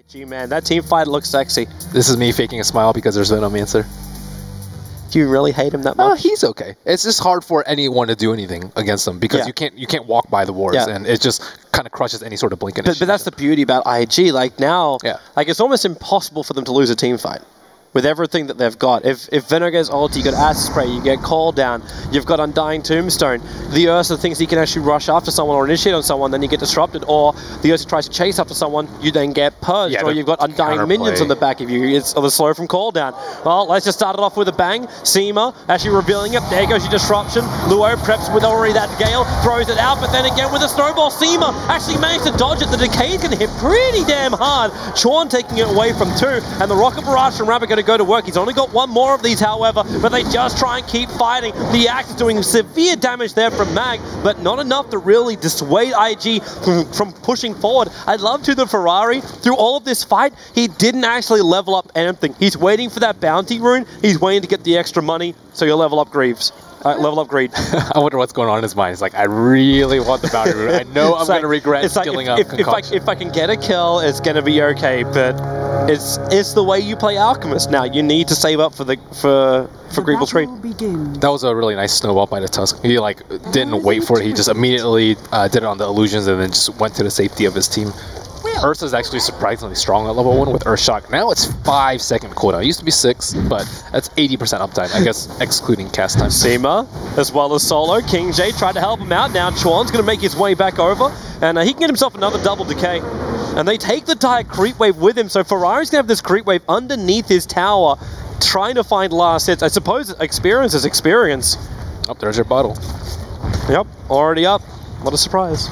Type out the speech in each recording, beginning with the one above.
IG, man, that team fight looks sexy. This is me faking a smile because there's Venom answer. Do you really hate him that much? Oh, he's okay. It's just hard for anyone to do anything against him because you can't walk by the wards, and it just kind of crushes any sort of blink initiative. But that's the beauty about IG. Like now, like it's almost impossible for them to lose a team fight with everything that they've got. If Vega gets ulti, you got Acid Spray, you get Call Down, you've got Undying Tombstone. The Ursa thinks he can actually rush after someone or initiate on someone, then you get disrupted. Or the Ursa tries to chase after someone, you then get purged. Or you've got Undying Minions on the back of you. It's the slow from Call Down. Well, let's just start it off with a bang. Seema actually revealing it. There goes your disruption. Luo preps with already that Gale, throws it out, but then again with a snowball. Seema actually managed to dodge it. The Decay's going to hit pretty damn hard. Chorn taking it away from 2, and the Rocket Barrage from Rabbit going to go to work. He's only got one more of these, however, but they just try and keep fighting. The Axe is doing severe damage there from Mag, but not enough to really dissuade IG from pushing forward. I love to the Ferrari. Through all of this fight, he didn't actually level up anything. He's waiting for that bounty rune. He's waiting to get the extra money, so he'll level up Greaves. Level up Greed. I wonder what's going on in his mind. He's like, I really want the bounty rune. I know I'm going to regret skilling up Concoction. If I can get a kill, it's going to be okay, but it's the way you play Alchemist now. You need to save up for Greeble Tree. That was a really nice snowball by the Tusk. He like didn't wait for it. He just immediately did it on the illusions and then just went to the safety of his team. Ursa is actually surprisingly strong at level 1 with Earthshock. Now it's 5-second cooldown. It used to be 6, but that's 80% uptime, I guess, excluding cast time. Seema, as well as Solo. King J tried to help him out. Now Chuan's going to make his way back over, and he can get himself another double decay. And they take the dire creep wave with him, so Ferrari's going to have this creep wave underneath his tower, trying to find last hits. I suppose experience is experience. Oh, there's your bottle. Yep, already up. What a surprise.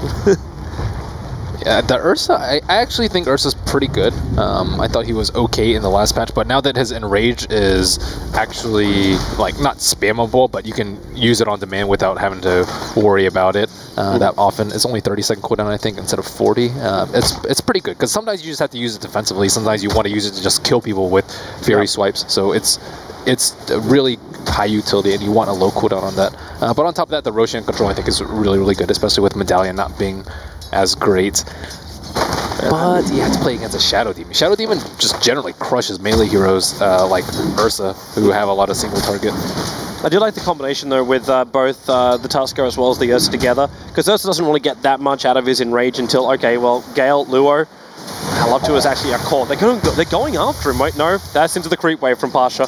Yeah, the Ursa, I actually think Ursa's pretty good. I thought he was okay in the last patch, but now that his Enrage is actually, like, not spammable, but you can use it on demand without having to worry about it that often. It's only 30-second cooldown, I think, instead of 40. It's pretty good, because sometimes you just have to use it defensively. Sometimes you want to use it to just kill people with Fury swipes. So it's a really high utility, and you want a low cooldown on that. But on top of that, the Roshan control, I think, is really, really good, especially with Medallion not being as great. But you have to play against a Shadow Demon. Shadow Demon just generally crushes melee heroes like Ursa, who have a lot of single target. I do like the combination though with both the Tusker as well as the Ursa together, because Ursa doesn't really get that much out of his Enrage until, okay, well, Gale, Luo, I love to is actually a core. They're going after him. Wait, no, that's into the creep wave from Pasha.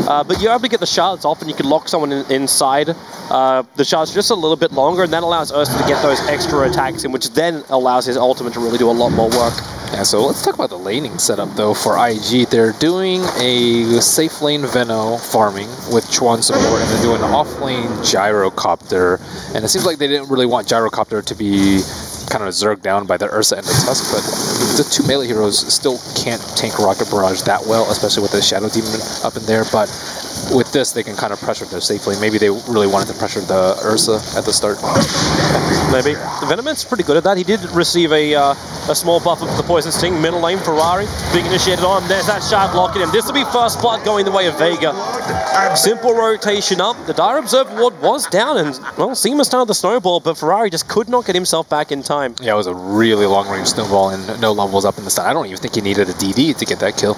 But you're able to get the shards off, and you can lock someone inside the shards just a little bit longer, and that allows Ursa to get those extra attacks in, which then allows his ultimate to really do a lot more work. Yeah, so let's talk about the laning setup, though, for IG. They're doing a safe lane Veno farming with Chuan support, and they're doing an off-lane Gyrocopter. And it seems like they didn't really want Gyrocopter to be kind of zerged down by the Ursa and the Tusk, but the two melee heroes still can't tank Rocket Barrage that well, especially with the Shadow Demon up in there, but with this they can kind of pressure their safe lane. Maybe they really wanted to pressure the Ursa at the start. Maybe. Venoment's pretty good at that. He did receive a small buff of the Poison Sting. Middle lane, Ferrari being initiated on. There's that shard blocking him. This will be first blood going the way of Vega. Simple rotation up. The Dire Observe ward was down, and, well, Seema started the snowball, but Ferrari just could not get himself back in time. Yeah, it was a really long-range snowball and no levels up in the stun. I don't even think he needed a DD to get that kill.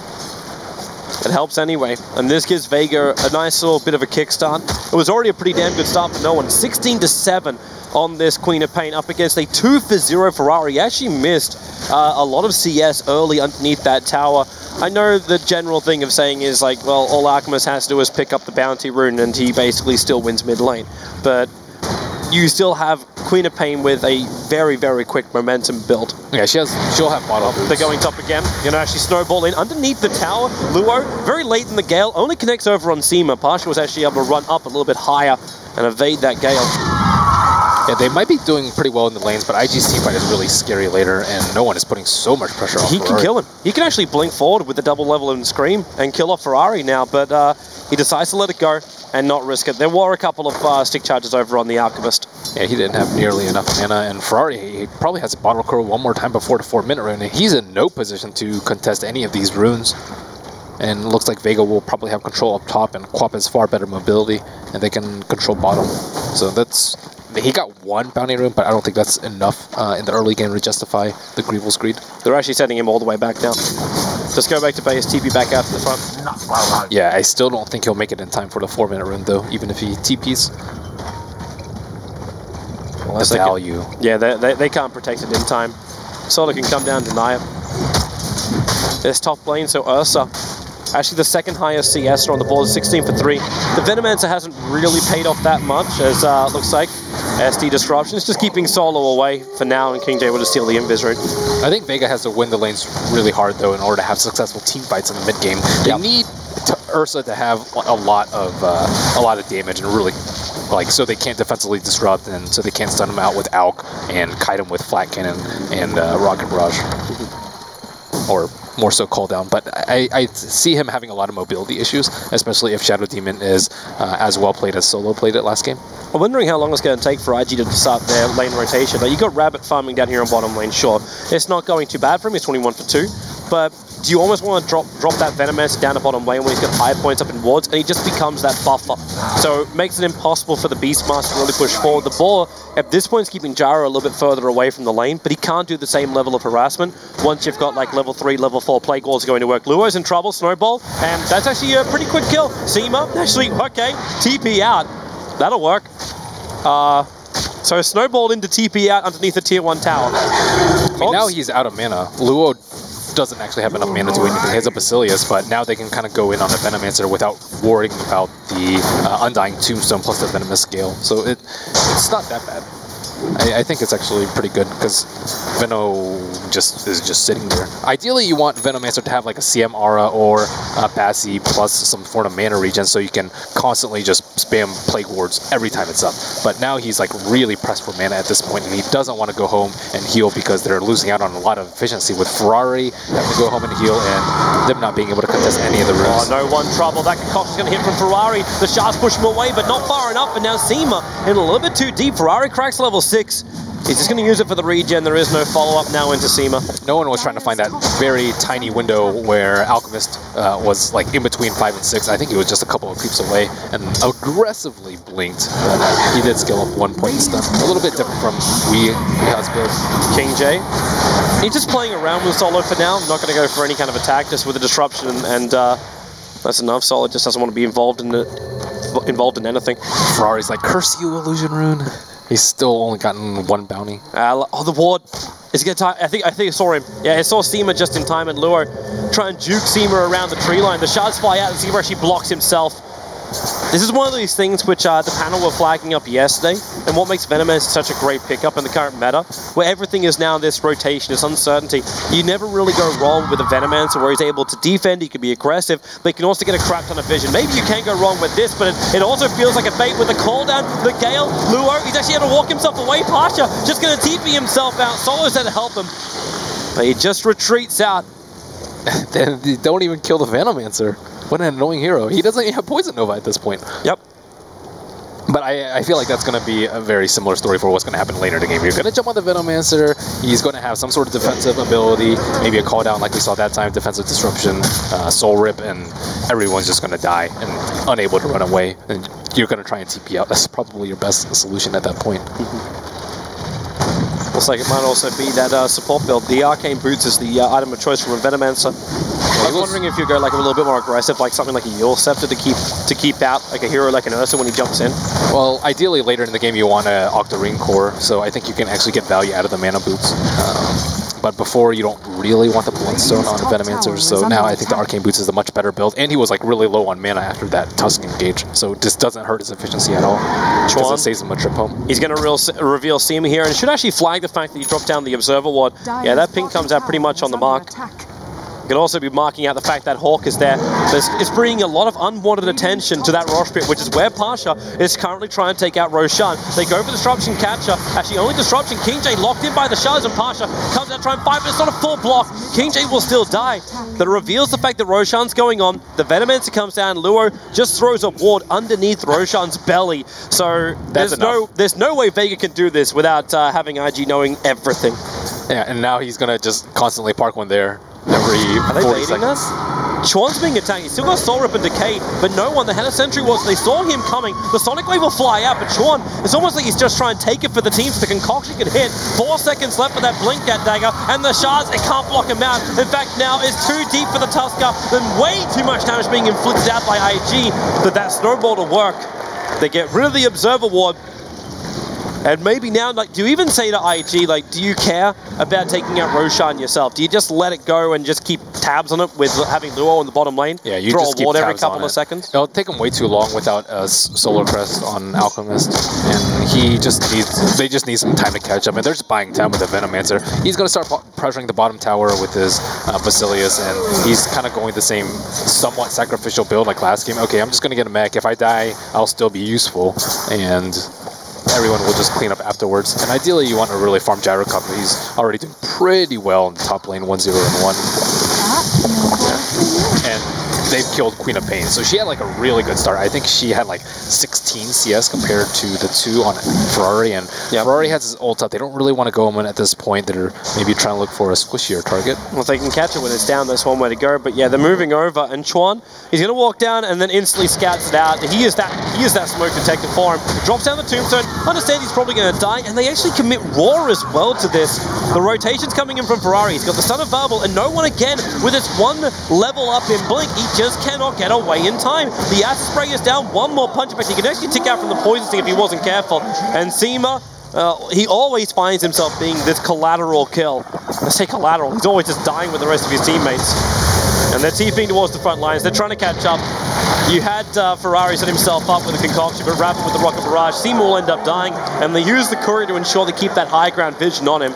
It helps anyway, and this gives Vega a nice little bit of a kickstart. It was already a pretty damn good start for no one. 16-7 on this Queen of Pain up against a 2-for-0 Ferrari. He actually missed a lot of CS early underneath that tower. I know the general thing of saying is like, well, all Alchemist has to do is pick up the bounty rune and he basically still wins mid lane. But you still have Queen of Pain with a very, very quick momentum build. Yeah, she'll have bottle boots. They're going top again. You know, actually snowball in underneath the tower. Luo, very late in the Gale, only connects over on Seema. Pasha was actually able to run up a little bit higher and evade that Gale. Yeah, they might be doing pretty well in the lanes, but IG's teamfight is really scary later, and no one is putting so much pressure on Ferrari. He can kill him. He can actually blink forward with the double level and Scream and kill off Ferrari now, but he decides to let it go and not risk it. There were a couple of stick charges over on the Alchemist. Yeah, he didn't have nearly enough mana, and Ferrari, he probably has a bottle curl one more time before the 4-minute rune, and he's in no position to contest any of these runes. And it looks like Vega will probably have control up top, and Quap has far better mobility, and they can control bottom. So that's he got 1 bounty rune, but I don't think that's enough in the early game to justify the Greevil's greed. They're actually sending him all the way back down. Just go back to base, TP back out to the front. Yeah, I still don't think he'll make it in time for the 4-minute rune, though, even if he TPs. Well, that's the value. Yeah, they can't protect it in time. Solo can come down and deny it. There's top lane, so Ursa. Actually, the second highest CS on the board is 16 for 3. The Venomancer hasn't really paid off that much, as looks like SD Disruption is just keeping Solo away for now, and King J will just steal the Invis rune. I think Vega has to win the lanes really hard, though, in order to have successful team fights in the mid game. They need Ursa to have a lot of damage and really, like, so they can't defensively disrupt, and so they can't stun him out with Alk and kite him with Flat Cannon and Rocket Barrage. Or more so Call Down, but I see him having a lot of mobility issues, especially if Shadow Demon is as well played as Solo played it last game. I'm wondering how long it's going to take for IG to start their lane rotation. Like, you got Rabbit farming down here on bottom lane, sure. It's not going too bad for him, he's 21 for 2, but do you almost want to drop that Venomancer down to bottom lane when he's got high points up in wards, and he just becomes that buffer. So it makes it impossible for the Beastmaster to really push forward. The ball, at this point, is keeping Gyro a little bit further away from the lane, but he can't do the same level of harassment once you've got like level 3, level 4 Plague Walls going to work. Luo's in trouble, Snowball, and that's actually a pretty quick kill. Seema, actually, okay, TP out. That'll work. So Snowball into TP out underneath the tier 1 tower. I mean, now he's out of mana. Luo doesn't actually have enough mana to do anything. He has a Basilius, but now they can kind of go in on the Venomancer without worrying about the Undying Tombstone plus the Venomous Scale. So it's not that bad. I think it's actually pretty good because Veno is just sitting there. Ideally, you want Venomancer to have like a CM Aura or a Bassi plus some sort of mana regen, so you can constantly just spam Plague Wards every time it's up. But now he's like really pressed for mana at this point, and he doesn't want to go home and heal because they're losing out on a lot of efficiency with Ferrari having to go home and heal and them not being able to contest any of the runes. Oh, no one trouble. That concoction's going to hit from Ferrari. The shards push him away, but not far enough. And now Seema in a little bit too deep. Ferrari cracks level 6. He's just going to use it for the regen. There is no follow-up now into Seema. No one was trying to find that very tiny window where Alchemist was like in between 5 and 6. I think he was just a couple of creeps away and aggressively blinked. He did skill up 1 point stun. A little bit different from Weeha's build. King J. He's just playing around with Solo for now. Not going to go for any kind of attack, just with a disruption, and that's enough. Solo just doesn't want to be involved in anything. Ferrari's like, curse you, Illusion Rune. He's still only gotten 1 bounty. Oh, the ward. Is he going to tie? I think I saw him. Yeah, I saw Seema just in time, and Luo try and juke Seema around the tree line. The shards fly out, and Seema actually blocks himself. This is one of these things which the panel were flagging up yesterday, and what makes Venomancer such a great pickup in the current meta, where everything is now this rotation, this uncertainty. You never really go wrong with a Venomancer where he's able to defend, he can be aggressive, but he can also get a crap ton of vision. Maybe you can go wrong with this, but it also feels like a bait with the call down. The Gale, Luo, he's actually able to walk himself away. Pasha just going to TP himself out. Solo's there to help him, but he just retreats out. They don't even kill the Venomancer. What an annoying hero. He doesn't even have Poison Nova at this point. Yep. But I feel like that's going to be a very similar story for what's going to happen later in the game. You're going to jump on the Venomancer. He's going to have some sort of defensive ability, maybe a call down like we saw that time, defensive disruption, soul rip, and everyone's just going to die and unable to run away. And you're going to try and TP out. That's probably your best solution at that point. Looks like it might also be that support build. The Arcane Boots is the item of choice from a Venomancer. I was wondering if you go like a little bit more aggressive, like something like a Yule Scepter to keep out like a hero like an Ursa when he jumps in. Well, ideally later in the game you want an Octarine Core, so I think you can actually get value out of the Mana Boots. But before, you don't really want the Bloodstone on Venomancer, so now I think the Arcane Boots is a much better build, and he was like really low on mana after that Tusk engage, so this doesn't hurt his efficiency at all. Because it saves him a trip home. He's going to reveal Seema here, and it should actually flag the fact that you drop down the Observer Ward. Yeah, that ping comes out pretty much on the mark. You can also be marking out the fact that Hawk is there. It's bringing a lot of unwanted attention to that Rosh Pit, which is where Pasha is currently trying to take out Roshan. They go for Disruption Catcher. Actually, only Disruption. King J locked in by the shards, and Pasha comes out trying to fight, but it's not a full block. King J will still die. That reveals the fact that Roshan's going on. The Venomancer comes down. Luo just throws a ward underneath Roshan's belly. So there's no way Vega can do this without having IG knowing everything. Yeah, and now he's going to just constantly park one there. every 40 seconds. Us? Chuan's being attacked. He's still got Soul Rip and Decay, but no one. They had a Sentry Ward, so they saw him coming. The Sonic Wave will fly out, but Chuan, it's almost like he's just trying to take it for the team so the concoction can hit. 4 seconds left for that Blink Cat Dagger, and the Shards, it can't block him out. In fact, now it's too deep for the Tusker, and way too much damage being inflicted out by IG, but that Snowball to work. They get rid of the Observer Ward. And maybe now, like, do you even say to IG, like, do you care about taking out Roshan yourself? Do you just let it go and just keep tabs on it with having Luo in the bottom lane? Yeah, you throw just a ward keep every tabs couple on of it. seconds. It'll take him way too long without a Solar Crest on Alchemist, and he just needs. They just need some time to catch up. And they're just buying time with the Venomancer. He's going to start pressuring the bottom tower with his Basilius, and he's kind of going the same somewhat sacrificial build like last game. Okay, I'm just going to get a mech. If I die, I'll still be useful, and everyone will just clean up afterwards. And ideally, you want to really farm Gyrocopter. He's already doing pretty well in the top lane, 1-0 and 1. Yeah. And they've killed Queen of Pain, so she had like a really good start. I think she had like 16 CS compared to the 2 on Ferrari, and Ferrari has his ult up. They don't really want to go in at this point. They're maybe trying to look for a squishier target. Well, if they can catch it when it's down, that's one way to go. But yeah, they're moving over, and Chuan, he's going to walk down and then instantly scouts it out. He is that smoke detector for him. Drops down the tombstone. Understand he's probably going to die, and they actually commit Roar as well to this. The rotation's coming in from Ferrari. He's got the Son of Verbal, and no one again with his 1 level up in Blink. He just cannot get away in time. The Acid Spray is down. 1 more punch effect. He can actually tick out from the Poison Sting if he wasn't careful. And Seema, he always finds himself being this collateral kill. Let's say collateral. He's always just dying with the rest of his teammates. And they're TPing towards the front lines. They're trying to catch up. You had Ferrari set himself up with a concoction, but Rapid with the Rocket Barrage. Seema will end up dying, and they use the Courier to ensure they keep that high ground vision on him.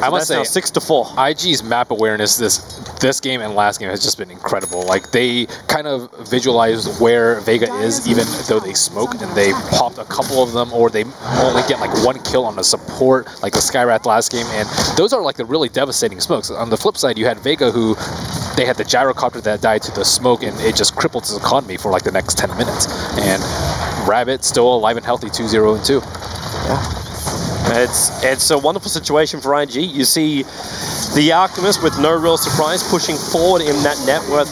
I must say, 6-4. IG's map awareness this game and last game has just been incredible. Like, they kind of visualize where Vega is, even though they smoke, and they popped a couple of them, or they only get like 1 kill on a support, like the Skywrath last game, and those are like the really devastating smokes. On the flip side, you had Vega, who they had the Gyrocopter that died to the smoke, and it just crippled his economy for like the next 10 minutes. And Rabbit still alive and healthy, 2-0 and 2. Yeah. It's a wonderful situation for IG. You see the Alchemist with no real surprise pushing forward in that net worth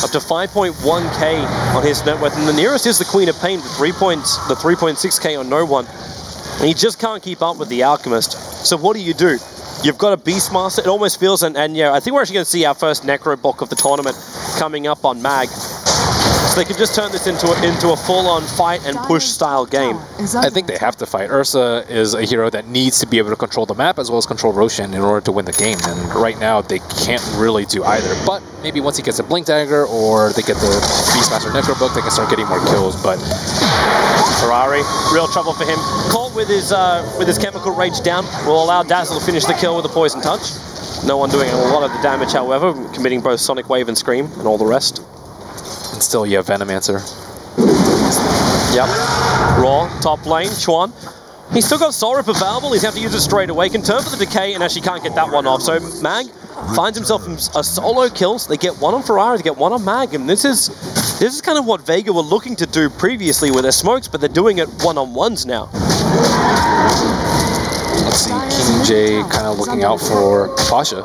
up to 5.1k on his net worth, and the nearest is the Queen of Pain with 3.6k on no one. And he just can't keep up with the Alchemist. So what do? You've got a Beastmaster. It almost feels, and yeah, I think we're actually going to see our first Necro block of the tournament coming up on Mag. So they can just turn this into a full-on fight and push style game. I think they have to fight. Ursa is a hero that needs to be able to control the map as well as control Roshan in order to win the game. And right now, they can't really do either. But maybe once he gets a Blink Dagger or they get the Beastmaster Necro book, they can start getting more kills. But Ferrari, real trouble for him. Colt with his Chemical Rage down will allow Dazzle to finish the kill with a Poison Touch. No one doing a lot of the damage, however, committing both Sonic Wave and Scream and all the rest. And still, yeah, Venomancer. Yep. Raw, top lane, Chuan. He's still got Soul Rip available. He's going to have to use it straight away. Can turn for the Decay and actually can't get that one off. So Mag finds himself a solo kill. So they get 1 on Ferrari, they get 1 on Mag. And this is kind of what Vega were looking to do previously with their smokes, but they're doing it 1-on-1s now. Let's see, King J kind of looking out for Pasha.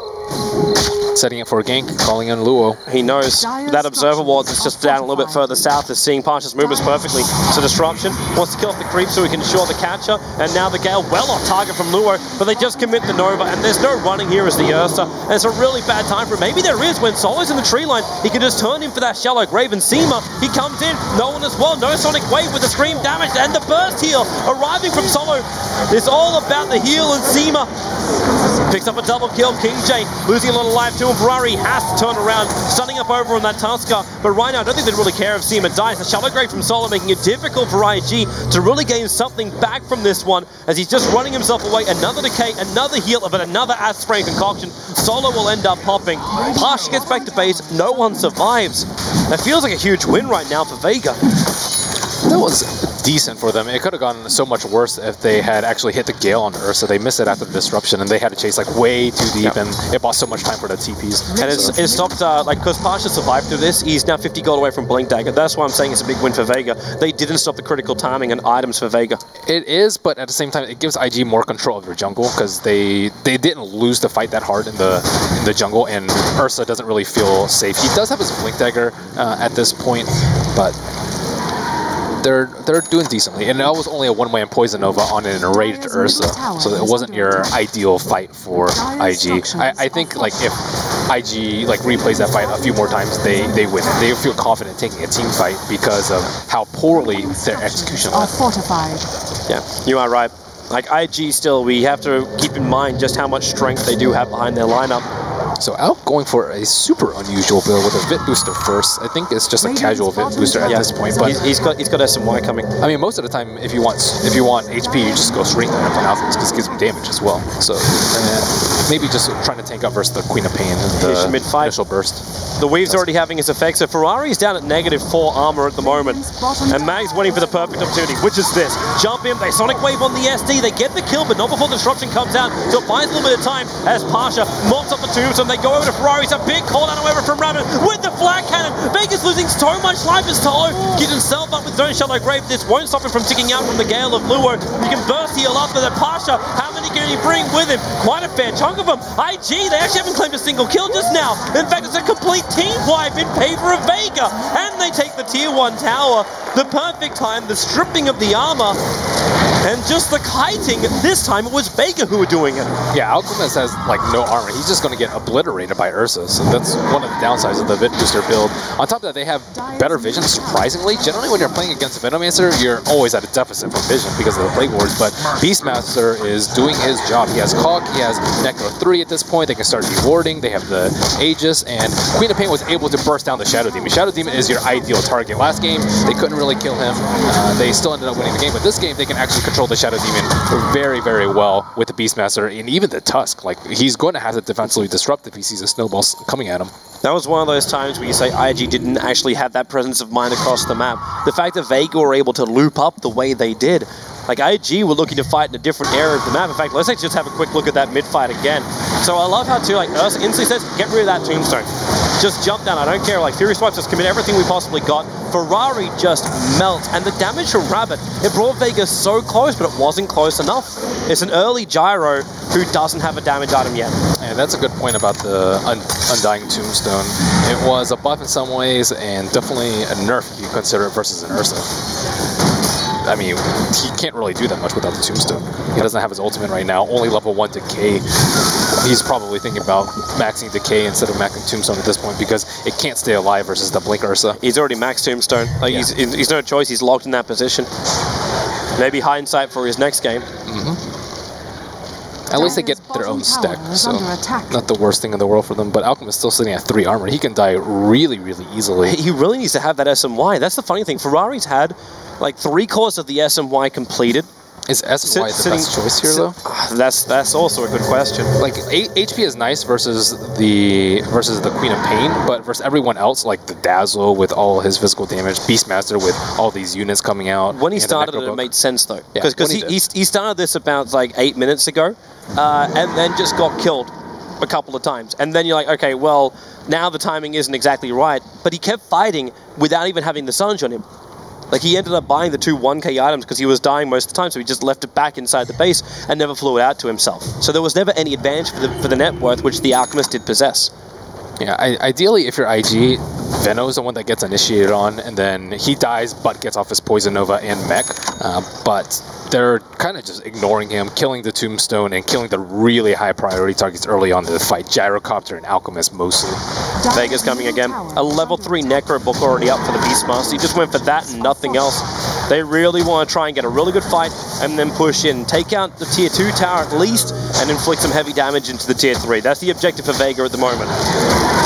Setting it for a gank, calling in Luo. He knows that Observer Ward is just down a little bit further south, is seeing Pasha's movements perfectly. So Disruption wants to kill off the creep so he can ensure the catcher. And now the Gale well off target from Luo, but they just commit the Nova, and there's no running here as the Ursa. And it's a really bad time for him. Maybe there is when Solo's in the tree line. He can just turn him for that shallow grave. And Seema, he comes in, no one as well. No Sonic Wave with the Scream damage and the burst heal arriving from Solo. It's all about the heal, and Seema picks up a double kill. King J losing a lot of life to him. Ferrari has to turn around, stunning up over on that Tusker. But right now, I don't think they really care if Seema dies. The shallow grave from Solo making it difficult for IG to really gain something back from this one, as he's just running himself away. Another Decay, another heal, but another Acid Spray concoction. Solo will end up popping. Pash gets back to base. No one survives. That feels like a huge win right now for Vega. That was decent for them. It could have gone so much worse if they had actually hit the Gale on Ursa. They missed it after the disruption, and they had to chase like way too deep, and it bought so much time for the TPs. And it stopped, like, because Pasha survived through this, he's now 50 gold away from Blink Dagger. That's why I'm saying it's a big win for Vega. They didn't stop the critical timing and items for Vega. It is, but at the same time, it gives IG more control of their jungle, because they didn't lose the fight that hard in the jungle, and Ursa doesn't really feel safe. He does have his Blink Dagger at this point, but they're doing decently, and that was only a one-man Poison Nova on an enraged Ursa, so it wasn't your ideal fight for IG. I think like if IG like replays that fight a few more times, they win it. They feel confident taking a team fight because of how poorly their execution went. Yeah, you are right. Like IG still, we have to keep in mind just how much strength they do have behind their lineup. So Alk going for a super unusual build with a Vit booster first. I think it's just a casual Vit booster at this point. But he's got SMY coming. I mean, most of the time, if you want HP, you just go straight there on Alchemist because it gives him damage as well. So maybe just trying to tank up versus the Queen of Pain and the initial burst. The Weave's already having its effect, so Ferrari's down at -4 armor at the moment. And Mag's waiting for the perfect opportunity, which is this. Jump in, they Sonic Wave on the SD, they get the kill, but not before the disruption comes out, so it buys a little bit of time as Pasha mops up the tombstone. They go over to Ferrari's, a big call down over from Raven with the flag cannon. Vega's losing so much life as Tolo gives himself up with Zone Shallow Grave. This won't stop him from ticking out from the Gale of Luo. You can burst heal up, but then Pasha, how many can he bring with him? Quite a fair chunk of them. IG, they actually haven't claimed a single kill just now. In fact, it's a complete team wipe in favor of Vega. And they take the tier 1 tower. The perfect time, the stripping of the armor, and just the kiting. This time it was Vega who were doing it. Yeah, Alchemist has like no armor. He's just going to get obliterated by Ursa. So that's one of the downsides of the Vit booster build. On top of that, they have better vision, surprisingly. Generally, when you're playing against a Venomancer, you're always at a deficit for vision because of the Plague Wards. But Beastmaster is doing his job. He has Caulk, he has Necro 3 at this point. They can start rewarding. They have the Aegis, and Queen of Pain was able to burst down the Shadow Demon. Shadow Demon is your ideal target. Last game, they couldn't really kill him. They still ended up winning the game, but this game, they can actually control the Shadow Demon very, very well with the Beastmaster, and even the Tusk. Like, he's going to have to defensively disrupt if he sees a snowball coming at him. That was one of those times where you say IG didn't actually have that presence of mind across the map. The fact that Vega were able to loop up the way they did. Like, IG were looking to fight in a different area of the map. In fact, let's actually just have a quick look at that mid-fight again. So I love how, too, like, Ursa instantly says, get rid of that tombstone. Just jump down, I don't care. Like, Fury Swipes just commit everything we possibly got. Ferrari just melts, and the damage from Rabbit, it brought Vega so close, but it wasn't close enough. It's an early Gyro who doesn't have a damage item yet. And that's a good point about the Undying Tombstone. It was a buff in some ways, and definitely a nerf if you consider it versus an Ursa. I mean, he can't really do that much without the Tombstone. He doesn't have his ultimate right now, only level 1 Decay. He's probably thinking about maxing Decay instead of maxing Tombstone at this point because it can't stay alive versus the Blink Ursa. He's already maxed Tombstone. Like, yeah. He's no choice, he's locked in that position. Maybe hindsight for his next game. At least they get their own stack, so not the worst thing in the world for them. But Alchemist still sitting at 3 armor. He can die really, really easily. He really needs to have that SMY. That's the funny thing. Ferrari's had like 3/4 of the SMY completed. Is SMY the best choice here, though? That's also a good question. Like, HP is nice versus the Queen of Pain, but versus everyone else, like the Dazzle with all his physical damage, Beastmaster with all these units coming out. When he started it, it made sense, though. Because he started this about like 8 minutes ago, and then just got killed a couple of times. And then you're like, okay, well, now the timing isn't exactly right. But he kept fighting without even having the Sunge on him. Like, he ended up buying the 2 1k items because he was dying most of the time, so he just left it back inside the base and never flew it out to himself. So there was never any advantage for the net worth, which the Alchemist did possess. Yeah, ideally, if you're IG, Veno's the one that gets initiated on, and then he dies, but gets off his Poison Nova and Mech. But they're kind of just ignoring him, killing the Tombstone, and killing the really high priority targets early on in the fight. Gyrocopter and Alchemist mostly. Vega's coming again. A level 3 Necro book already up for the Beastmaster. He just went for that and nothing else. They really want to try and get a really good fight and then push in. Take out the tier 2 tower at least and inflict some heavy damage into the tier 3. That's the objective for Vega at the moment.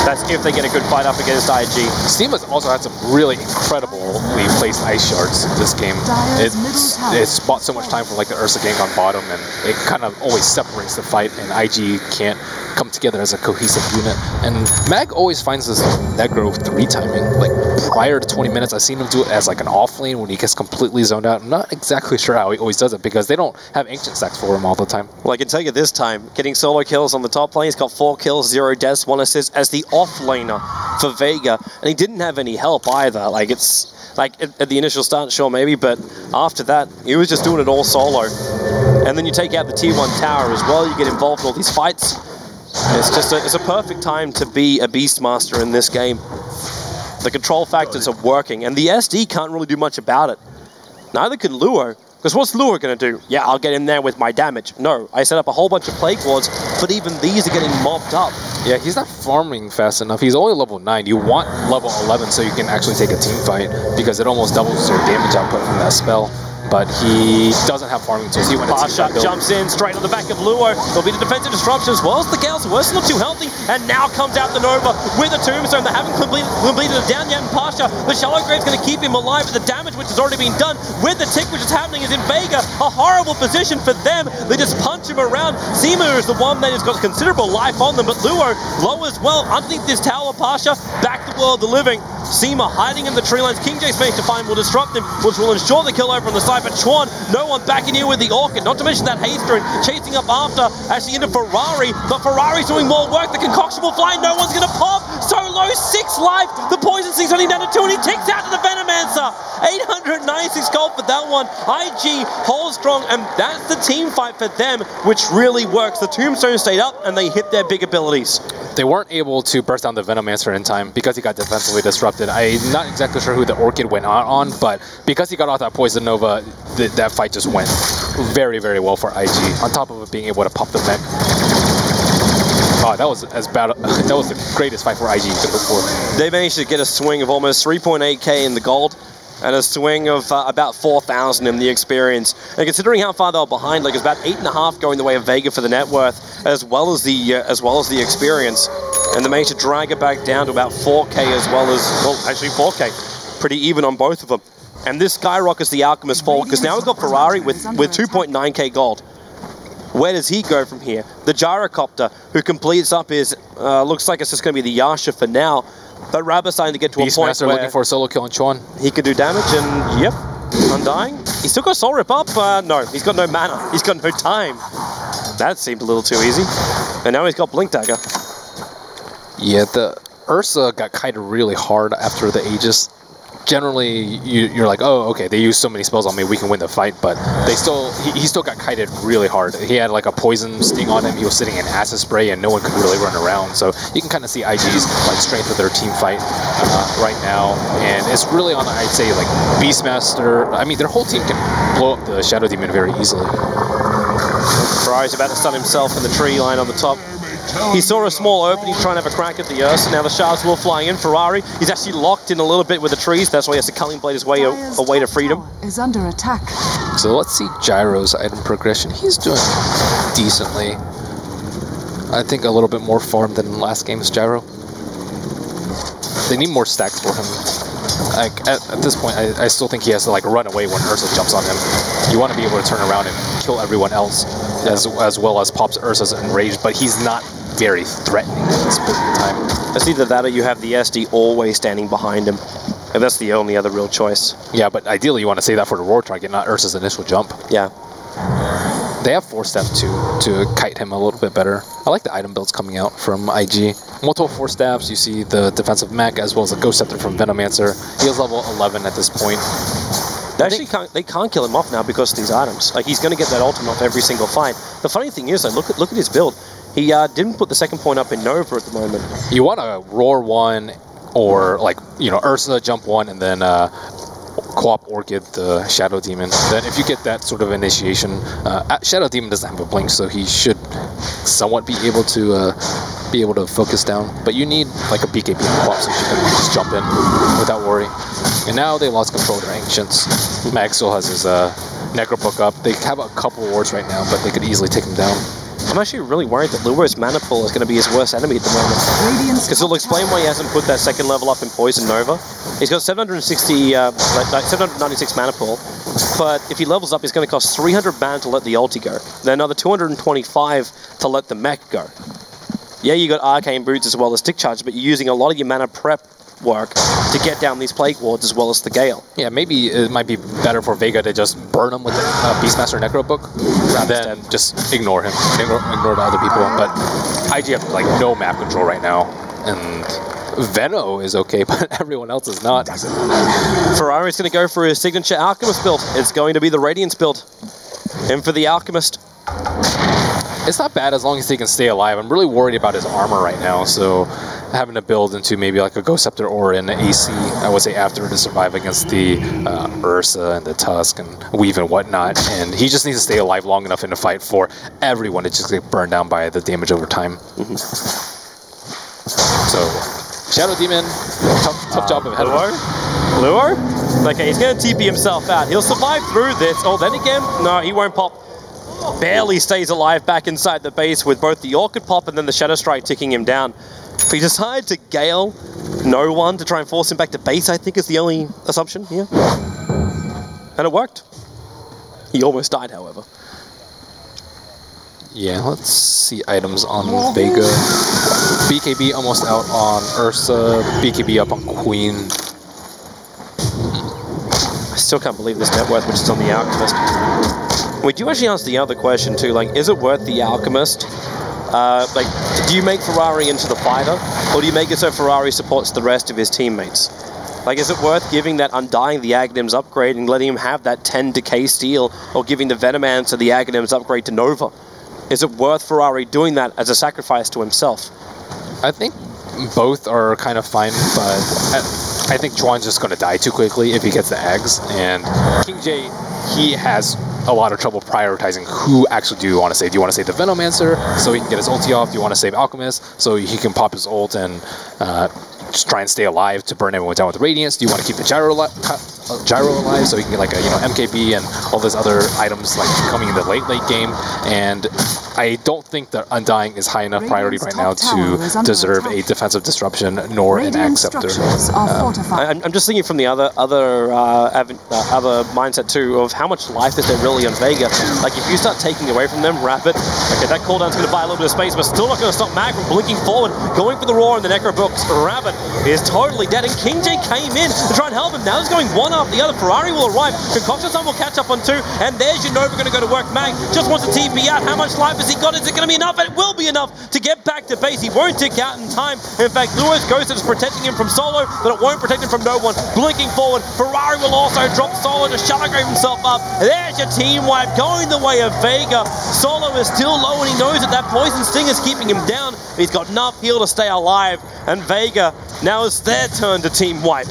That's if they get a good fight up against IG. Steam has also had some really incredibly placed ice shards this game. It's bought so much time from like the Ursa gank on bottom, and it kind of always separates the fight, and IG can't come together as a cohesive unit. And Mag always finds this Negro 3 timing. Like prior to 20 minutes, I've seen him do it as like an off lane when he gets completely zoned out. I'm not exactly sure how he always does it because they don't have ancient stacks for him all the time. Well, I can tell you this time, getting solo kills on the top lane, he's got 4 kills, 0 deaths, 1 assist as the off laner for Vega, and he didn't have any help either. Like it's like at the initial start, sure maybe, but after that, he was just doing it all solo. And then you take out the tier 1 tower as well. You get involved in all these fights. It's just it's a perfect time to be a Beastmaster in this game. The control factors are working, and the SD can't really do much about it. Neither can Luo. Because what's Lure going to do? Yeah, I'll get in there with my damage. No, I set up a whole bunch of plague wards, but even these are getting mobbed up. Yeah, he's not farming fast enough. He's only level 9. You want level 11 so you can actually take a team fight, because it almost doubles your damage output from that spell. But he doesn't have farming tools. He went Pasha jumps in straight on the back of Luo. There'll be the defensive disruption as well as the Gales, who are still not too healthy. And now comes out the Nova with a Tombstone. They haven't completed it down yet in Pasha. The Shallow Grave's going to keep him alive, but the damage which has already been done with the tick which is happening is in Vega. A horrible position for them. They just punch him around. Simu is the one that has got considerable life on them, but Luo low as well. Underneath this tower, Pasha back to World of the Living. Seema hiding in the tree lines. King Jace managed to find will disrupt him, which will ensure the kill over on the side. But Chuan, no one back in here with the Orchid. Not to mention that Haster chasing up after, actually into Ferrari. But Ferrari's doing more work. The concoction will fly. No one's going to pop. So low, 6 life. The Poison Sting's only down to 2, and he ticks out to the Venomancer. 896 gold for that one. IG holds strong, and that's the team fight for them, which really works. The Tombstone stayed up, and they hit their big abilities. They weren't able to burst down the Venomancer in time because he got defensively disrupted. I'm not exactly sure who the Orchid went out on, but because he got off that Poison Nova, that fight just went very, very well for IG, on top of it being able to pop the mech. Oh, that was as bad. That was the greatest fight for IG you could hope for. They managed to get a swing of almost 3.8k in the gold, and a swing of about 4,000 in the experience. And considering how far they were behind, like it's about 8.5 going the way of Vega for the net worth, as well as the experience. And they managed to drag it back down to about 4k as well as, well, actually 4k. Pretty even on both of them. And this skyrockets the Alchemist forward, because now we've got Ferrari with 2.9k gold. Where does he go from here? The Gyrocopter, who completes up his, looks like it's just going to be the Yasha for now. But Rabba's starting to get to a point where looking for a solo kill on Chuan. He could do damage, and yep, Undying. He's still got Soul Rip up. No, he's got no mana. He's got no time. That seemed a little too easy. And now he's got Blink Dagger. Yeah, the Ursa got kited really hard after the Aegis. Generally, you're like, oh, okay, they used so many spells on me, we can win the fight, but they he still got kited really hard. He had like a poison sting on him, he was sitting in acid spray, and no one could really run around, so you can kind of see IG's like strength of their team fight right now, and it's really on, I'd say, like Beastmaster. I mean, their whole team can blow up the Shadow Demon very easily. Ferrari's about to stun himself in the tree line on the top. He saw a small opening trying to have a crack at the Ursa. Now the shards will flying in. Ferrari, he's actually locked in a little bit with the trees. That's why he has to Culling Blade his way away to freedom. Is under attack. So let's see Gyro's item progression. He's doing decently. I think a little bit more farm than last game's Gyro. They need more stacks for him. Like at this point, I still think he has to like run away when Ursa jumps on him. You want to be able to turn around and kill everyone else, as well as pops Ursa's enraged, but he's not very threatening at this point in time. It's either that or you have the SD always standing behind him, and that's the only other real choice. Yeah, but ideally you want to save that for the roar target, not Ursa's initial jump. Yeah. They have 4-step to kite him a little bit better. I like the item builds coming out from IG. Multiple 4-stabs, you see the defensive mech as well as a Ghost Scepter from Venomancer. He is level 11 at this point. They can't kill him off now because of these items. Like, he's going to get that ultimate off every single fight. The funny thing is, though, look at his build. He didn't put the second point up in Nova at the moment. You want to roar 1 or, like, you know, Ursa jump 1 and then co-op Orchid the Shadow Demon. Then if you get that sort of initiation, Shadow Demon doesn't have a blink, so he should somewhat be able to focus down. But you need like a BKB co-op so you can just jump in without worry. And now they lost control of their Ancients. Mag still has his Necro book up. They have a couple wards right now, but they could easily take him down. I'm actually really worried that Luo's mana pool is going to be his worst enemy at the moment. Because it'll explain why he hasn't put that second level up in Poison Nova. He's got 796 mana pool, but if he levels up, it's going to cost 300 mana to let the ulti go. Then another 225 to let the mech go. Yeah, you got Arcane Boots as well as Stick Charge, but you're using a lot of your mana prep work to get down these Plague Wards as well as the Gale. Yeah, maybe it might be better for Vega to just burn him with the Beastmaster Necro Book rather than just ignore him, ignore the other people. But IG have like no map control right now, and Veno is okay, but everyone else is not. Ferrari's going to go for his signature Alchemist build. It's going to be the Radiance build. In for the Alchemist. It's not bad as long as he can stay alive. I'm really worried about his armor right now, so having to build into maybe like a Ghost Scepter or an AC, I would say, after to survive against the Ursa and the Tusk and Weave and whatnot. And he just needs to stay alive long enough in the fight for everyone to just get burned down by the damage over time. So, Shadow Demon, tough job of Luo? Okay, he's going to TP himself out. He'll survive through this. Oh, then again, no, he won't pop. Barely stays alive back inside the base with both the Orchid pop and then the Shadow Strike ticking him down. He decided to Gale no one to try and force him back to base, I think is the only assumption here. And it worked. He almost died, however. Yeah, let's see items on Vega. BKB almost out on Ursa, BKB up on Queen. I still can't believe this net worth, which is on the Alchemist. Would you actually ask the other question too, like, is it worth the Alchemist? Like, do you make Ferrari into the fighter, or do you make it so Ferrari supports the rest of his teammates? Like, is it worth giving that Undying the Aghanims upgrade and letting him have that 10 decay steal, or giving the Venomancer the Aghanims upgrade to Nova? Is it worth Ferrari doing that as a sacrifice to himself? I think both are kind of fine, but I think Juan's just going to die too quickly if he gets the Ags, and King J, he has a lot of trouble prioritizing who actually do you want to save. Do you want to save the Venomancer so he can get his ulti off? Do you want to save Alchemist so he can pop his ult and just try and stay alive to burn everyone down with Radiance? Do you want to keep the Gyro alive so he can get like a MKB and all those other items like coming in the late game? And I don't think that Undying is high enough priority right now to deserve a defensive disruption nor an Axe Scepter. I'm just thinking from the other mindset too of how much life is there really on Vega. Like if you start taking away from them, Rapid, okay, that cooldown's going to buy a little bit of space, but still not going to stop Mag from blinking forward, going for the Roar and the Necro Books. Rapid is totally dead, and King J came in to try and help him. Now he's going one after the other. Ferrari will arrive. Concoction Sun will catch up on two, and there's your Nova going to go to work. Mag just wants to TP out. How much life has he got? Is it going to be enough? It will be enough to get back to base. He won't tick out in time. In fact, Luo's Ghost is protecting him from Solo, but it won't protect him from no one. Blinking forward, Ferrari will also drop Solo to shadow grave himself up. There's your team wipe going the way of Vega. Solo is still low, and he knows that that Poison Sting is keeping him down. He's got enough heal to stay alive, and Vega, now it's their turn to team wipe.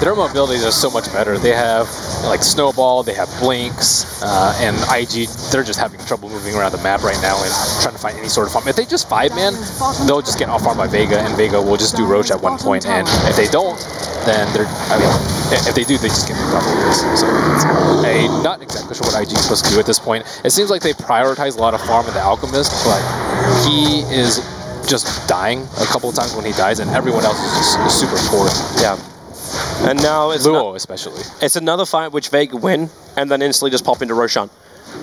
Their mobility is so much better. They have like Snowball, they have Blinks, and IG, they're just having trouble moving around the map right now and trying to find any sort of farm. If they just 5-man, they'll just get off-farmed by Vega, and Vega will just do Roach at one point, and if they don't, then if they do, they just get moved off the base. So I'm not exactly sure what IG is supposed to do at this point. It seems like they prioritize a lot of farm in the Alchemist, but he is just dying a couple of times when he dies, and everyone else is just super poor. Yeah. And now it's Luo especially. It's another fight which Vega win, and then instantly just pop into Roshan.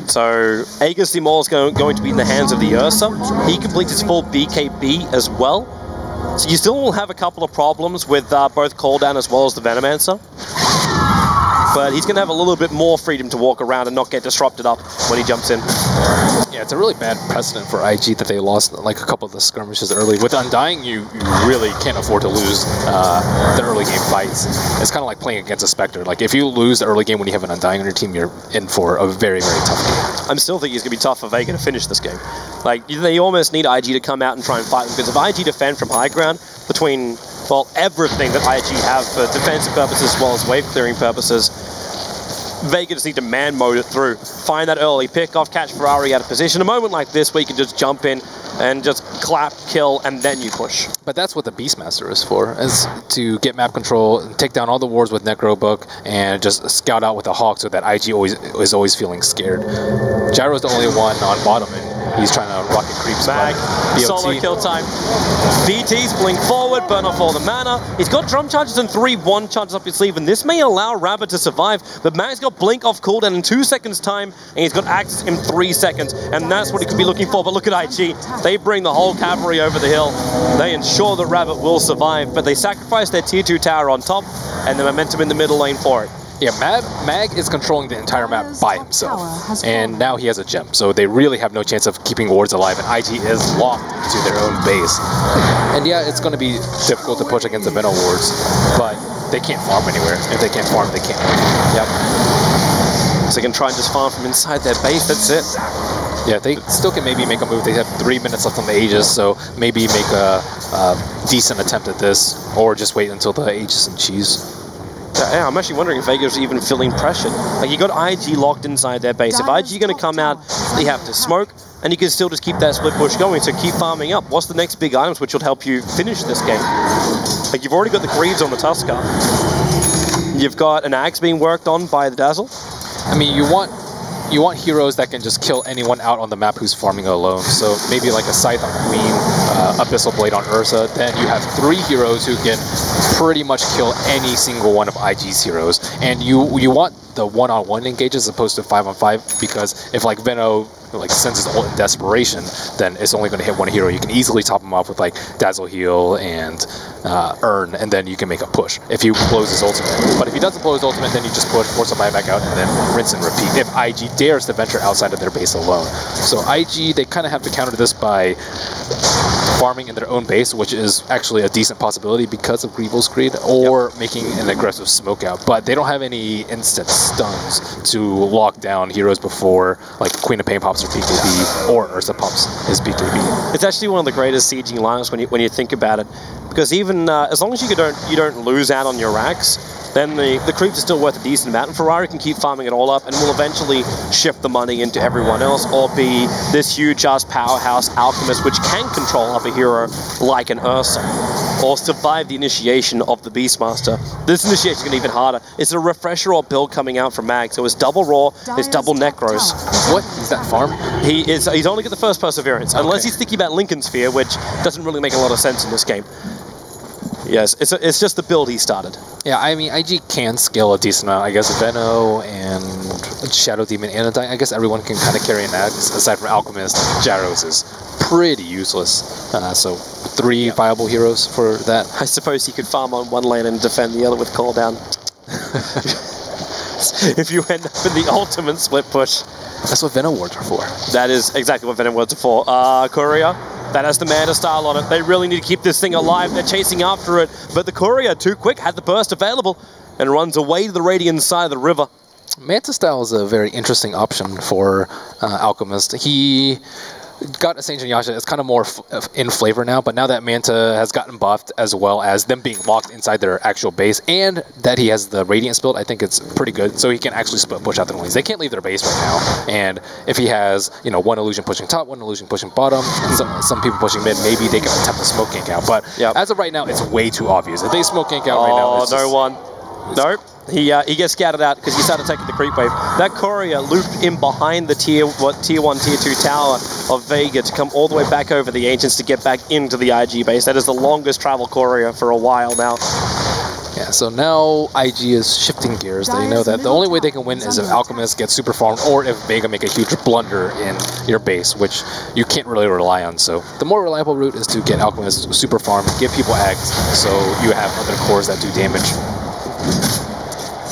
So Aegis the Maul is going to be in the hands of the Ursa. He completes his full BKB as well. So you still will have a couple of problems with both cooldown as well as the Venomancer. But he's going to have a little bit more freedom to walk around and not get disrupted up when he jumps in. Yeah, it's a really bad precedent for IG that they lost like a couple of the skirmishes early. With Undying, you really can't afford to lose the early game fights. It's kind of like playing against a Spectre. Like if you lose the early game when you have an Undying on your team, you're in for a very, very tough game. I'm still thinking it's going to be tough for Vega to finish this game. Like they almost need IG to come out and try and fight them, because if IG defend from high ground between, well, everything that IG have for defensive purposes as well as wave clearing purposes, Vega just need to man mode it through. Find that early pick off, catch Ferrari out of position. A moment like this where you can just jump in and just clap, kill, and then you push. But that's what the Beastmaster is for, is to get map control, and take down all the wards with Necro Book, and just scout out with the Hawk so that IG is always feeling scared. Gyro's the only one on bottom, and He's trying to rocket creeps. Mag, solo kill time. VT's blink forward, burn off all the mana. He's got drum charges and 3 1 charges up his sleeve, and this may allow Rabbit to survive, but Mag's got blink off cooldown in 2 seconds time, and he's got Axis in 3 seconds, and that's what he could be looking for. But look at IG. They bring the whole cavalry over the hill. They ensure that Rabbit will survive, but they sacrifice their tier 2 tower on top, and the momentum in the middle lane for it. Yeah, Mag is controlling the entire map by himself, and now he has a gem, so they really have no chance of keeping wards alive, and IG is locked into their own base. And yeah, it's going to be difficult to push against the Venom wards, but they can't farm anywhere. If they can't farm, they can't win. Yep. So they can try and just farm from inside their base, that's it. Yeah, they still can maybe make a move. They have 3 minutes left on the Aegis, so maybe make a decent attempt at this, or just wait until the Aegis and cheese. Yeah, I'm actually wondering if Vega's even feeling pressured. Like, you got IG locked inside their base. If IG going to come out, they have to smoke, and you can still just keep that split push going, so keep farming up. What's the next big items which will help you finish this game? Like, you've already got the Greaves on the Tusker. You've got an Axe being worked on by the Dazzle. I mean, you want heroes that can just kill anyone out on the map who's farming alone. So maybe like a Scythe on Queen, Abyssal Blade on Ursa. Then you have 3 heroes who can pretty much kill any single one of IG's heroes. And you want the 1-on-1 engage as opposed to 5-on-5, because if like Veno like sends his ult in desperation, then it's only going to hit 1 hero. You can easily top him off with like Dazzle Heal and Urn, and then you can make a push if he blows his ultimate. But if he doesn't blow his ultimate, then you just push, force somebody back out, and then rinse and repeat if IG dares to venture outside of their base alone. So IG, they kind of have to counter this by farming in their own base, which is actually a decent possibility because of Greevil's Greed, or making an aggressive smoke out. But they don't have any instant stuns to lock down heroes before like Queen of Pain pops her BKB or Ursa pops his BKB. It's actually one of the greatest sieging lineups when you think about it, because even as long as you don't lose out on your racks, then the creeps are still worth a decent amount, and Ferrari can keep farming it all up and will eventually shift the money into everyone else, or be this huge-ass powerhouse alchemist which can control up a hero like an Ursa, or survive the initiation of the Beastmaster. This initiation is going to be even harder. It's a refresher or build coming out from Mag, so it's double Raw, it's double Necros. What? Is that farm? He's only got the first Perseverance, unless he's thinking about Lincoln Sphere, which doesn't really make a lot of sense in this game. Yes, it's just the build he started. Yeah, I mean, IG can scale a decent amount. I guess Veno and Shadow Demon and Undying, I guess everyone can kind of carry an axe, aside from Alchemist. Gyros is pretty useless. So 3 viable heroes for that. I suppose he could farm on one lane and defend the other with call down. If you end up in the ultimate split push. That's what Venom wards are for. That is exactly what Venom wards are for. Courier. That has the mana style on it. They really need to keep this thing alive. They're chasing after it. But the Courier, too quick, had the burst available and runs away to the Radiant side of the river. Manta style is a very interesting option for Alchemist. He got Ascension and Yasha. It's kind of more in flavor now, but now that Manta has gotten buffed, as well as them being locked inside their actual base, and that he has the Radiance build, I think it's pretty good. So he can actually split push out the lanes. They can't leave their base right now, and if he has, you know, 1 illusion pushing top, 1 illusion pushing bottom, and some people pushing mid, maybe they can attempt to smoke gank out. But as of right now, it's way too obvious. If they smoke gank out right now, it's Nope. He gets scattered out because he started taking the creep wave. That Courier looped in behind the tier 1, tier 2 tower of Vega to come all the way back over the Ancients to get back into the IG base. That is the longest travel Courier for a while now. Yeah, so now IG is shifting gears. They know that the only way they can win is if Alchemist gets super farmed, or if Vega make a huge blunder in your base, which you can't really rely on. So the more reliable route is to get Alchemist super farmed, give people eggs, so you have other cores that do damage.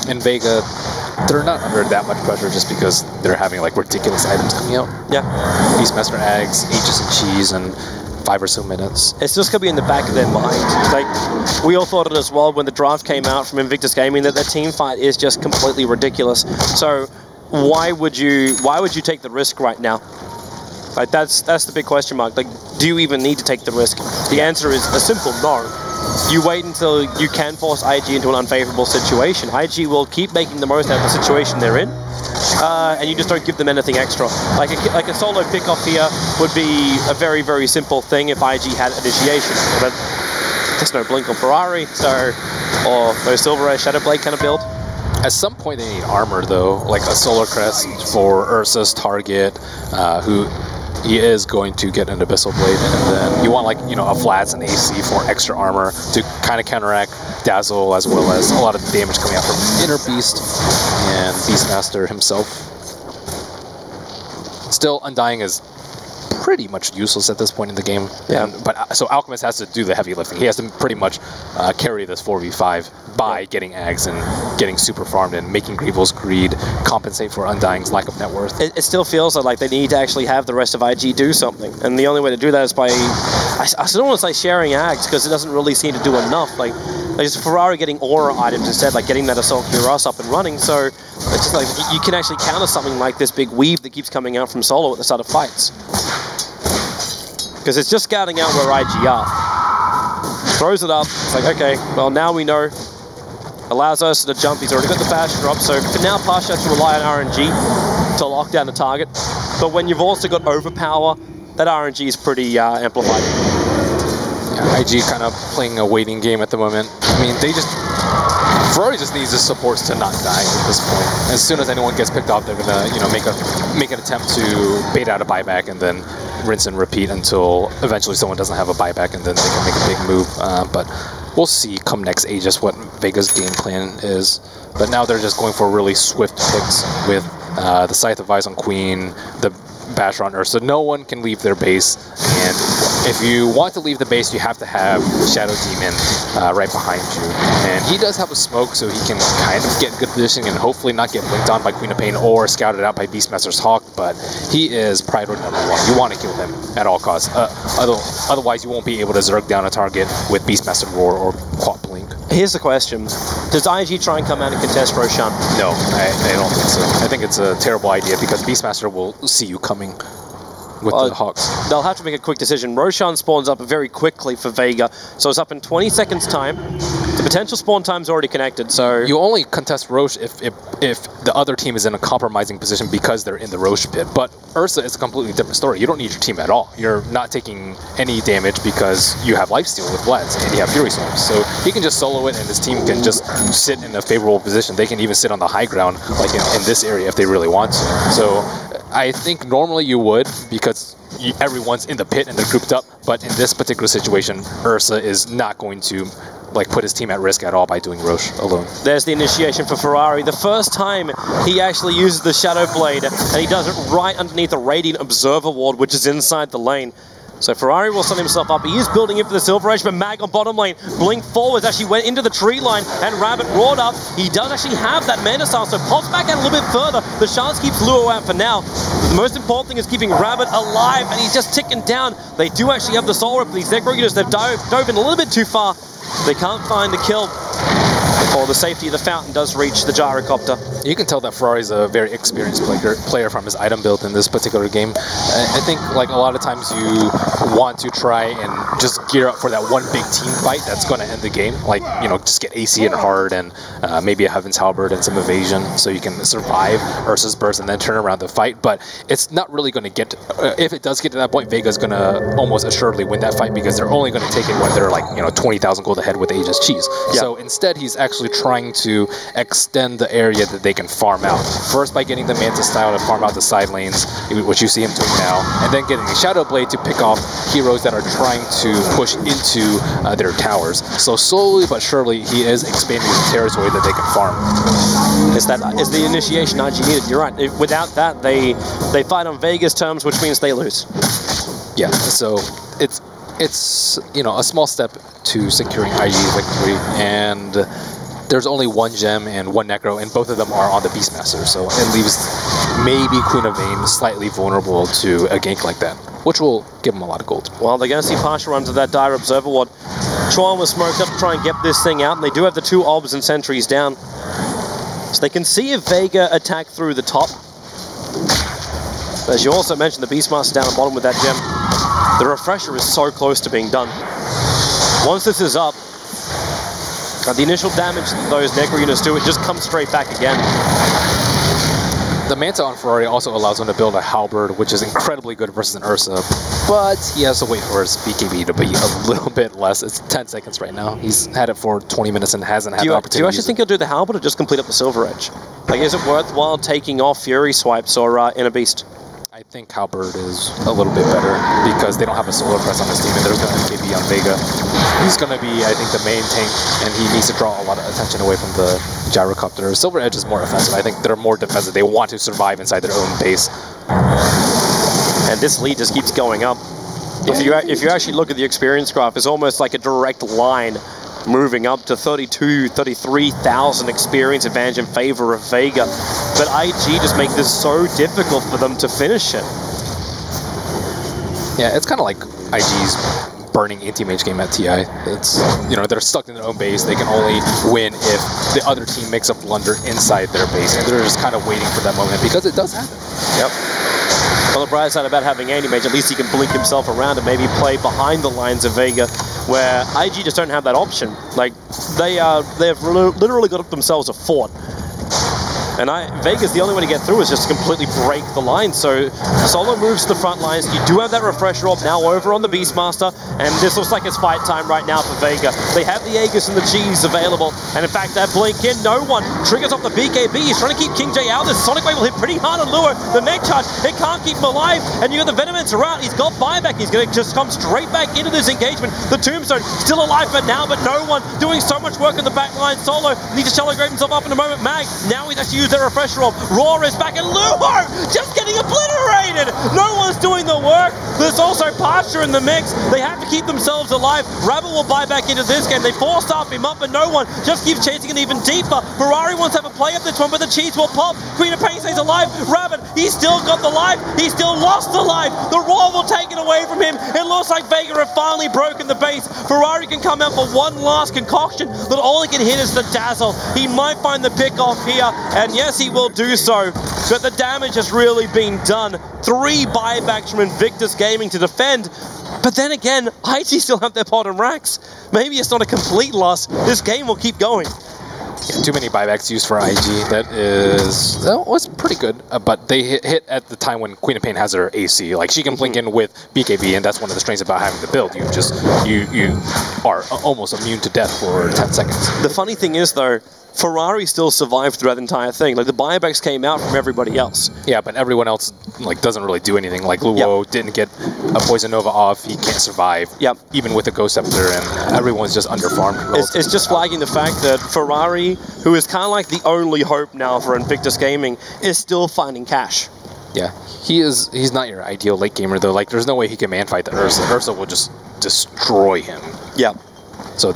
And Vega, they're not under that much pressure just because they're having like ridiculous items coming out. Yeah. Beastmaster eggs, Aegis and cheese, and 5 or so minutes. It's just going to be in the back of their mind. Like, we all thought it as well when the draft came out from Invictus Gaming that their team fight is just completely ridiculous. So why would you take the risk right now? Like, that's the big question mark. Like, do you even need to take the risk? The answer is a simple no. You wait until you can force IG into an unfavorable situation. IG will keep making the most out of the situation they're in, and you just don't give them anything extra. Like a solo pick-off here would be a very, very simple thing if IG had initiation, but there's no blink on Ferrari, or no Silver Ray Shadow Blade kind of build. At some point they need armor though, like a Solar Crest for Ursa's target, who he is going to get an Abyssal Blade, and then you want like, you know, a Flats and AC for extra armor to kind of counteract Dazzle, as well as a lot of damage coming out from Inner Beast and Beastmaster himself. Still, Undying is pretty much useless at this point in the game. Yeah. But so Alchemist has to do the heavy lifting. He has to pretty much carry this 4v5 by getting Ags and getting super farmed and making Greevil's greed compensate for Undying's lack of net worth. It still feels like they need to actually have the rest of IG do something, and the only way to do that is by, I still don't want to say sharing Ags, because it doesn't really seem to do enough. Like there's Ferrari getting aura items instead, like getting that Assault Cuirass up and running, so it's just like you can actually counter something like this big weave that keeps coming out from solo at the start of fights. Because it's just scouting out where IG are. Throws it up, it's like, okay, well now we know. Allows Ursa to jump, he's already got the bash drop, so for now Pasha has to rely on RNG to lock down the target. But when you've also got overpower, that RNG is pretty amplified. Yeah, IG kind of playing a waiting game at the moment. I mean, Ferrari just needs the supports to not die at this point. As soon as anyone gets picked off, they're gonna, you know, make an attempt to bait out a buyback and then rinse and repeat until eventually someone doesn't have a buyback and then they can make a big move. But we'll see come next Aegis what Vega's game plan is. But now they're just going for really swift picks with the Scythe of Eyes on Queen, the Basher on Ursa. No one can leave their base, and if you want to leave the base, you have to have Shadow Demon right behind you. And he does have a smoke, so he can kind of get good positioning and hopefully not get blinked on by Queen of Pain or scouted out by Beastmaster's Hawk, but he is priority #1. You want to kill him at all costs. Otherwise, you won't be able to Zerg down a target with Beastmaster Roar or Quad Blink. Here's the question. Does IG try and come out and contest Roshan? No, I don't think so. I think it's a terrible idea because Beastmaster will see you coming with the Hawks. They'll have to make a quick decision. Roshan spawns up very quickly for Vega, so it's up in 20 seconds time. The potential spawn time's already connected, so... You only contest Roche if the other team is in a compromising position because they're in the Roche pit. But Ursa is a completely different story. You don't need your team at all. You're not taking any damage because you have Lifesteal with Vlads and you have Fury Swarms. So he can just solo it and his team can just sit in a favorable position. They can even sit on the high ground, like in this area if they really want to. So I think normally you would, because everyone's in the pit and they're grouped up, but in this particular situation, Ursa is not going to put his team at risk at all by doing Roche alone. There's the initiation for Ferrari. The first time he actually uses the Shadow Blade, and he does it right underneath the Radiant Observer Ward, which is inside the lane. So Ferrari will set himself up. He is building in for the Silver Edge, but Mag on bottom lane. Blink forwards actually went into the tree line, and Rabbit roared up. He does actually have that Mana Style, so pops back out a little bit further. The chance keeps Luo out for now. The most important thing is keeping Rabbit alive, and he's just ticking down. They do actually have the Soul Rip. These Necro units, they've dove in a little bit too far. They can't find the kill. Or the safety of the fountain does reach the gyrocopter. You can tell that Ferrari's a very experienced player from his item build in this particular game. I think a lot of times you want to try and just gear up for that one big team fight that's going to end the game. Just get AC and hard and maybe a Heaven's Halberd and some evasion so you can survive Ursa's burst and then turn around the fight. But it's not really going to get to, if it does get to that point, Vega's going to almost assuredly win that fight because they're only going to take it when they're 20,000 gold ahead with Aegis Cheese. Yeah. So instead he's actually trying to extend the area that they can farm out. First by getting the Manta Style to farm out the side lanes, which you see him doing now, and then getting the Shadow Blade to pick off heroes that are trying to push into their towers. So slowly but surely he is expanding the territory that they can farm. Is the initiation IG needed? You're right. Without that, they fight on Vega's terms, which means they lose. Yeah, so it's a small step to securing IG victory, and there's only one gem and one Necro, and both of them are on the Beastmaster, so it leaves maybe Queen of Vain slightly vulnerable to a gank like that, which will give them a lot of gold. Well, they're going to see Pasha run to that Dire Observer Ward. Tron was smoked up to try and get this thing out, and they do have the 2 Obs and Sentries down. So they can see if Vega attack through the top. But as you also mentioned, the Beastmaster down the bottom with that gem. The Refresher is so close to being done. Once this is up, the initial damage that those Necro units do, it just comes straight back again. The Manta on Ferrari also allows him to build a Halberd, which is incredibly good versus an Ursa, but he has to wait for his BKB to be a little bit less. It's 10 seconds right now. He's had it for 20 minutes and hasn't had the opportunity. Do you actually think he'll do the Halberd or just complete up the Silver Edge? Is it worthwhile taking off Fury Swipes or Inner Beast? I think Halberd is a little bit better because they don't have a solar press on this team, and there's no MKB on Vega. He's going to be, I think, the main tank, and he needs to draw a lot of attention away from the gyrocopter. Silver Edge is more offensive. I think they're more defensive. They want to survive inside their own base. And this lead just keeps going up. If you actually look at the experience graph, it's almost like a direct line moving up to 33,000 experience advantage in favor of Vega. But IG just make this so difficult for them to finish it. Yeah, it's kind of like IG's burning anti-mage game at TI. It's, you know, they're stuck in their own base. They can only win if the other team makes a blunder inside their base. And they're just kind of waiting for that moment because it does happen. Yep. Well, the bright side about having anti-mage, at least he can blink himself around and maybe play behind the lines of Vega, where IG just don't have that option. Like, they've literally got themselves a fort. And Vega's the only way to get through is just to completely break the line. So Solo moves to the front lines. You do have that refresh orb now over on the Beastmaster, and this looks like it's fight time right now for Vega. They have the Aegis and the G's available, and in fact that blink in, no one triggers off the BKB. He's trying to keep King J out. This Sonic Wave will hit pretty hard on Lure. The Meg Charge, it can't keep him alive, and you got the Venomants around. He's got buyback. He's going to just come straight back into this engagement. The Tombstone still alive for now, but no one doing so much work on the back line. Solo needs to shallow grave himself up in a moment. Mag, now he's actually used their refresh orb. Roar is back, and Luo just getting obliterated. No one's doing the work. There's also Pasha in the mix. They have to keep themselves alive. Rabble will buy back into this game. They force up him up, and no one just keeps chasing it even deeper. Ferrari wants to have a play at this one, but the cheese will pop. Queen of Pain stays alive. Rabbit, he's still got the life. He's still lost the life. The Roar will take it away from him. It looks like Vega have finally broken the base. Ferrari can come out for one last concoction, but all he can hit is the Dazzle. He might find the pick off here, and yes, he will do so, but the damage has really been done. 3 buybacks from Invictus Gaming to defend, but then again, IG still have their bottom racks. Maybe it's not a complete loss. This game will keep going. Yeah, too many buybacks used for IG. That was pretty good, but they hit at the time when Queen of Pain has her AC. Like, she can blink in with BKB, and that's one of the strengths about having the build. You are almost immune to death for 10 seconds. The funny thing is, though, Ferrari still survived throughout the entire thing. Like, the buybacks came out from everybody else. Yeah, but everyone else, like, doesn't really do anything. Like, Luo didn't get a Poison Nova off. He can't survive. Yep. Even with the Ghost Scepter, and everyone's just underfarmed. It's just flagging the fact that Ferrari, who is kind of like the only hope now for Invictus Gaming, is still finding cash. Yeah, he's not your ideal late gamer, though. Like, there's no way he can man fight the Ursa. Ursa will just destroy him. Yeah. So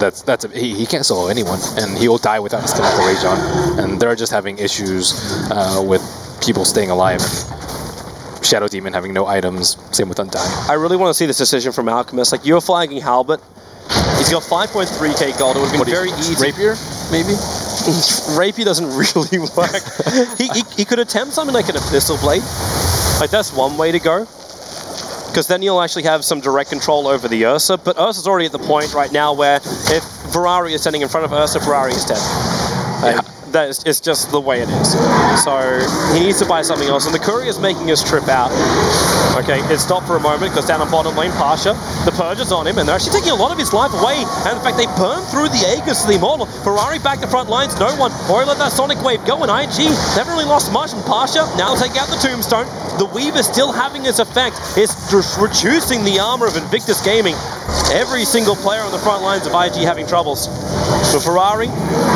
he can't solo anyone, and he will die without still the rage on. And they're just having issues with people staying alive. And Shadow Demon having no items. Same with Undying. I really want to see this decision from Alchemist. Like, you're flagging Halbert. He's got 5.3k gold. It would have been very easy. Rapier, maybe. Rapier doesn't really work. he could attempt something like an Abyssal Blade. Like, that's one way to go. Because then you'll actually have some direct control over the Ursa, but Ursa's already at the point right now where if Ferrari is standing in front of Ursa, Ferrari is dead. It's just the way it is. So he needs to buy something else, and the courier's making his trip out. Okay, it stopped for a moment because down on bottom lane, Pasha, the Purge is on him, and they're actually taking a lot of his life away. And in fact, they burned through the Aegis to the Immortal. Ferrari back to front lines, no one. Or let that Sonic Wave go, and IG never really lost much. And Pasha now take out the Tombstone. The Weaver still having its effect. It's just reducing the armor of Invictus Gaming. Every single player on the front lines of IG having troubles. So Ferrari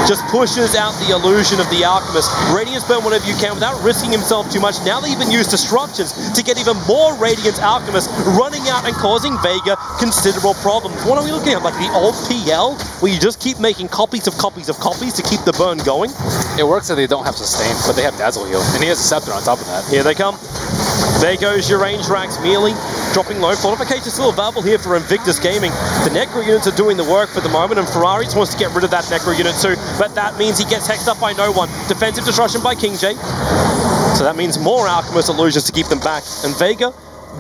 just pushes out the illusion of the Alchemist. Radiance burn whatever you can without risking himself too much. Now they even use Disruptions to get even more Radiance Alchemist running out and causing Vega considerable problems. What are we looking at? Like the old PL, where you just keep making copies of copies of copies to keep the burn going? It works that they don't have sustain, but they have Dazzle Heal, and he has a Scepter on top of that. Here they come. There goes your range racks merely dropping low. Fortification still available here for Invictus Gaming. The Necro units are doing the work for the moment, and Ferrari just wants to get rid of that Necro unit too, but that means he gets hexed up by no one. Defensive destruction by King J. So that means more Alchemist illusions to keep them back. And Vega,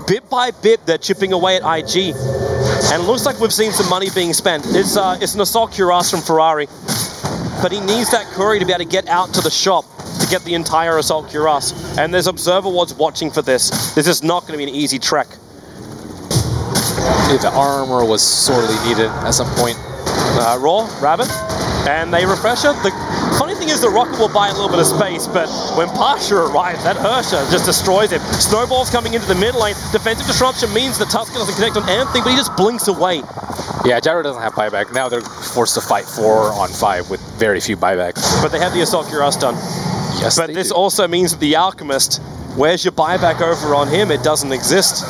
bit by bit, they're chipping away at IG. And it looks like we've seen some money being spent. It's an Assault Cuirass from Ferrari, but he needs that courier to be able to get out to the shop to get the entire Assault Cuirass. And there's Observer Wards watching for this. This is not going to be an easy trek. The armor was sorely needed at some point. Raw, Rabbit. And they refresher. The funny thing is the rocket will buy a little bit of space, but when Pasha arrives, that Hersher just destroys him. Snowball's coming into the mid lane. Defensive disruption means that Tusker doesn't connect on anything, but he just blinks away. Yeah, Gyro doesn't have buyback. Now they're forced to fight 4 on 5 with very few buybacks. But they have the Assault Cuirass done. Yes, but this also means that the Alchemist, where's your buyback over on him? It doesn't exist.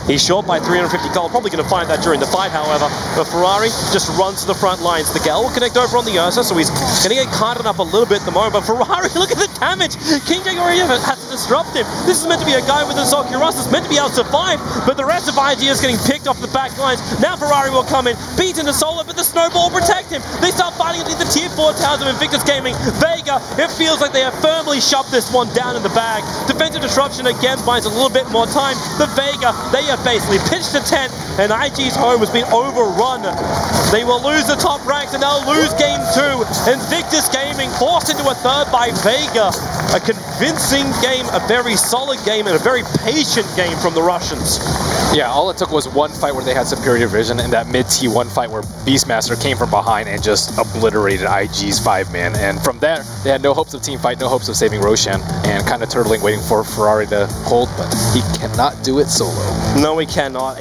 He's short by 350 gold. Probably going to find that during the fight, however. But Ferrari just runs to the front lines. The Gale will connect over on the Ursa, so he's going to get carted up a little bit at the moment. But Ferrari, look at the damage! King Jack already has to disrupt him. This is meant to be a guy with an Assault Cuirass. It's meant to be able to survive, but the rest of IG is getting picked off the back lines. Now Ferrari will come in, beat into solo, but the Snowball will protect him. They start fighting into the tier 4 towers of Invictus Gaming. Vega, it feels like they have firmly shoved this one down in the bag. Defensive disruption again buys a little bit more time. The Vega, they have basically pitched a tent, and IG's home has been overrun. They will lose the top ranks, and they'll lose game 2. Invictus Gaming forced into a third by Vega. A convincing game, a very solid game, and a very patient game from the Russians. Yeah, all it took was one fight where they had superior vision, and that mid T1 fight where Beastmaster came from behind and just obliterated IG's 5-man. And from there, they had no hopes of team fight, no hopes of saving Roshan, and kind of turtling, waiting for Ferrari to hold, but he cannot do it solo. No, he cannot.